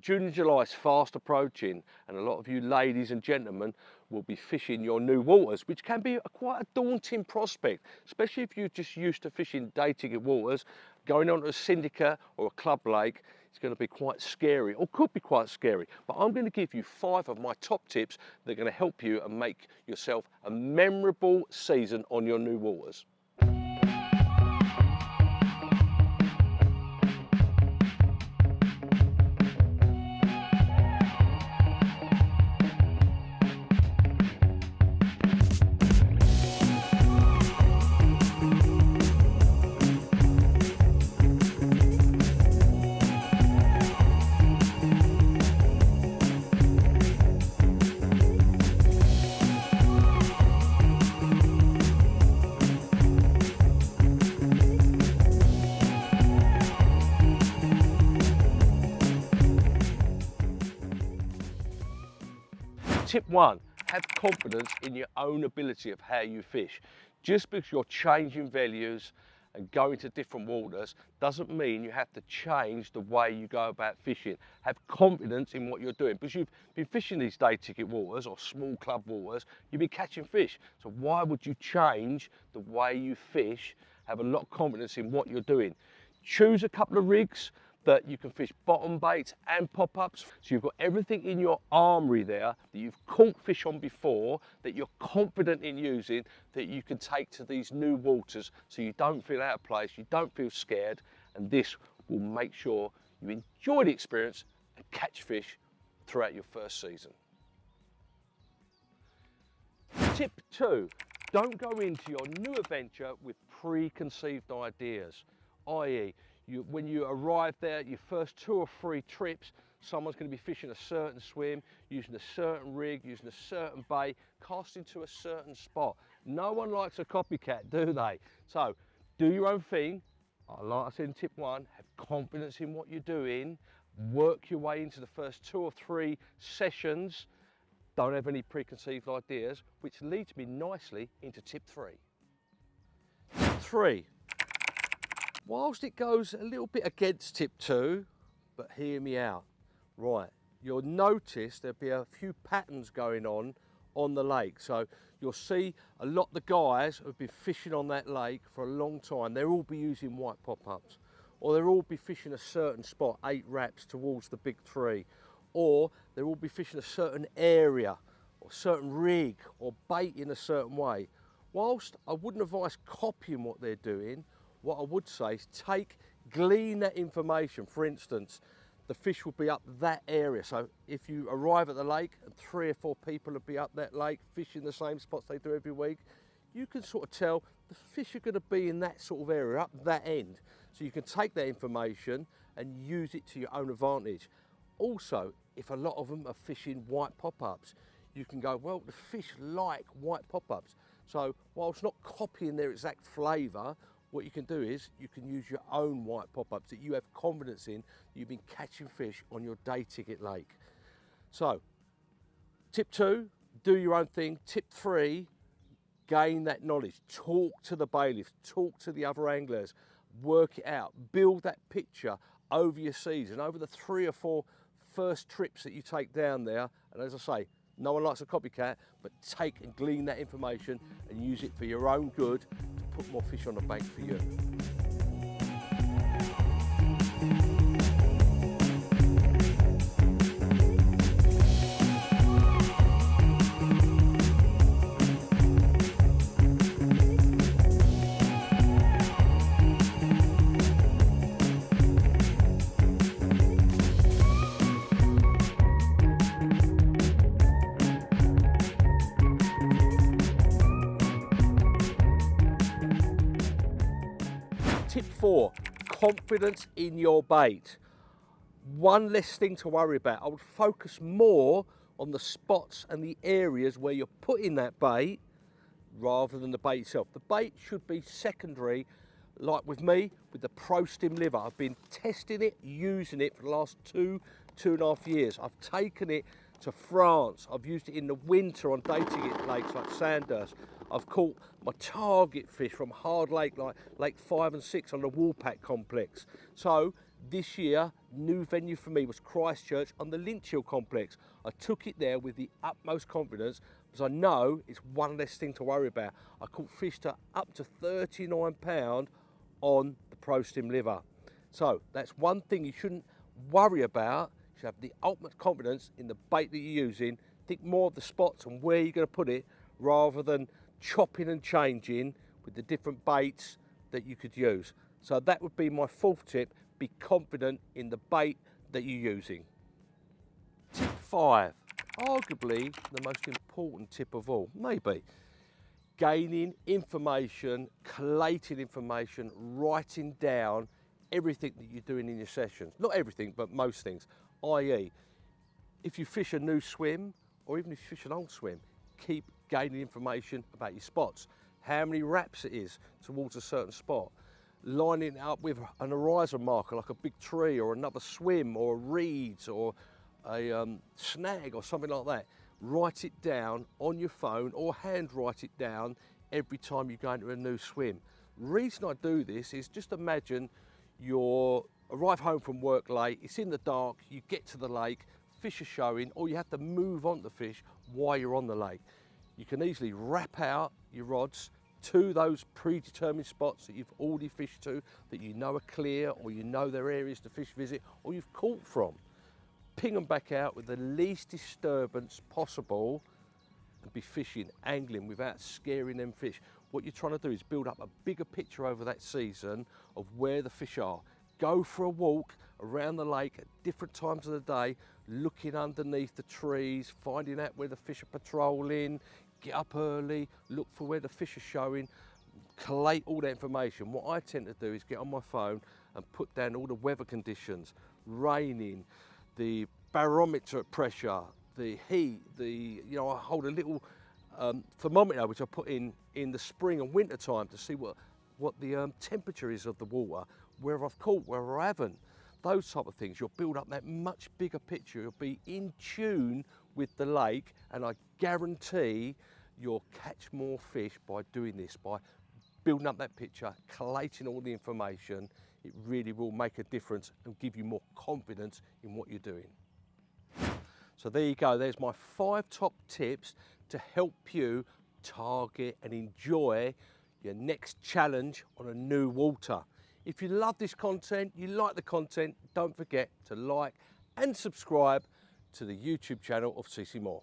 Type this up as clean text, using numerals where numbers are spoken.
June and July is fast approaching, and a lot of you ladies and gentlemen will be fishing your new waters, which can be quite a daunting prospect, especially if you're just used to fishing day ticket waters. Going onto a syndicate or a club lake, it's going to be quite scary, or could be quite scary. But I'm going to give you 5 of my top tips that are going to help you and make yourself a memorable season on your new waters. Tip 1, have confidence in your own ability of how you fish. Just because you're changing values and going to different waters doesn't mean you have to change the way you go about fishing. Have confidence in what you're doing, because you've been fishing these day ticket waters or small club waters, you've been catching fish. So why would you change the way you fish? Have a lot of confidence in what you're doing. Choose a couple of rigs that you can fish bottom baits and pop-ups. So you've got everything in your armory there that you've caught fish on before, that you're confident in using, that you can take to these new waters so you don't feel out of place, you don't feel scared, and this will make sure you enjoy the experience and catch fish throughout your first season. Tip 2, don't go into your new adventure with preconceived ideas, i.e. when you arrive there, your first 2 or 3 trips, someone's going to be fishing a certain swim, using a certain rig, using a certain bait, casting to a certain spot. No one likes a copycat, do they? So do your own thing. Like I said in tip 1, have confidence in what you're doing, work your way into the first 2 or 3 sessions. Don't have any preconceived ideas, which leads me nicely into tip 3. Tip 3. Whilst it goes a little bit against tip 2, but hear me out. Right, you'll notice there'll be a few patterns going on the lake. So you'll see a lot of the guys who've been fishing on that lake for a long time, they'll all be using white pop-ups, or they'll all be fishing a certain spot, 8 wraps towards the big 3, or they'll all be fishing a certain area, or certain rig, or bait in a certain way. Whilst I wouldn't advise copying what they're doing, what I would say is glean that information. For instance, the fish will be up that area. So if you arrive at the lake and 3 or 4 people will be up that lake fishing the same spots they do every week, you can sort of tell the fish are going to be in that sort of area, up that end. So you can take that information and use it to your own advantage. Also, if a lot of them are fishing white pop-ups, you can go, well, the fish like white pop-ups. So whilst not copying their exact flavour, what you can do is you can use your own white pop-ups that you have confidence in, that you've been catching fish on your day ticket lake. So, tip 2, do your own thing. Tip 3, gain that knowledge. Talk to the bailiffs, talk to the other anglers, work it out, build that picture over your season, over the 3 or 4 first trips that you take down there. And as I say, no one likes a copycat, but take and glean that information and use it for your own good to put more fish on the bank for you. Tip 4, confidence in your bait. One less thing to worry about. I would focus more on the spots and the areas where you're putting that bait rather than the bait itself. The bait should be secondary, like with me, with the Pro Stim liver. I've been testing it, using it for the last 2.5 years. I've taken it to France. I've used it in the winter on dating it lakes like Sandhurst. I've caught my target fish from hard lake like Lake 5 and 6 on the Woolpack complex. So This year, new venue for me was Christchurch on the Lynch Hill complex. I took it there with the utmost confidence because I know it's one less thing to worry about. I caught fish to up to £39 on the Pro Stim liver. So that's one thing you shouldn't worry about. You should have the ultimate confidence in the bait that you're using. Think more of the spots and where you're going to put it rather than chopping and changing with the different baits that you could use. So that would be my fourth tip. Be confident in the bait that you're using. Tip 5, arguably the most important tip of all, maybe. Gaining information, collating information, writing down everything that you're doing in your sessions. Not everything, but most things. i.e., if you fish a new swim, or even if you fish an old swim, keep gaining information about your spots. How many wraps it is towards a certain spot. Lining it up with an horizon marker like a big tree or another swim or a reeds or a snag or something like that. Write it down on your phone or hand write it down every time you go into a new swim. The reason I do this is just imagine you arrive home from work late, it's in the dark, you get to the lake, fish are showing, or you have to move on the fish while you're on the lake. You can easily wrap out your rods to those predetermined spots that you've already fished to, that you know are clear, or you know they're areas to fish visit, or you've caught from. Ping them back out with the least disturbance possible and be fishing, angling without scaring them fish. What you're trying to do is build up a bigger picture over that season of where the fish are. Go for a walk around the lake at different times of the day, looking underneath the trees, finding out where the fish are patrolling. Get up early, look for where the fish are showing, collate all that information. What I tend to do is get on my phone and put down all the weather conditions, raining, the barometer pressure, the heat, I hold a little thermometer which I put in the spring and winter time to see what the temperature is of the water, where I've caught, where I haven't. Those type of things, you'll build up that much bigger picture. You'll be in tune with the lake, and I guarantee you'll catch more fish by doing this, by building up that picture, collating all the information. It really will make a difference and give you more confidence in what you're doing. So there you go, there's my 5 top tips to help you target and enjoy your next challenge on a new water. If you love this content, you like the content, don't forget to like and subscribe to the YouTube channel of ccmoore.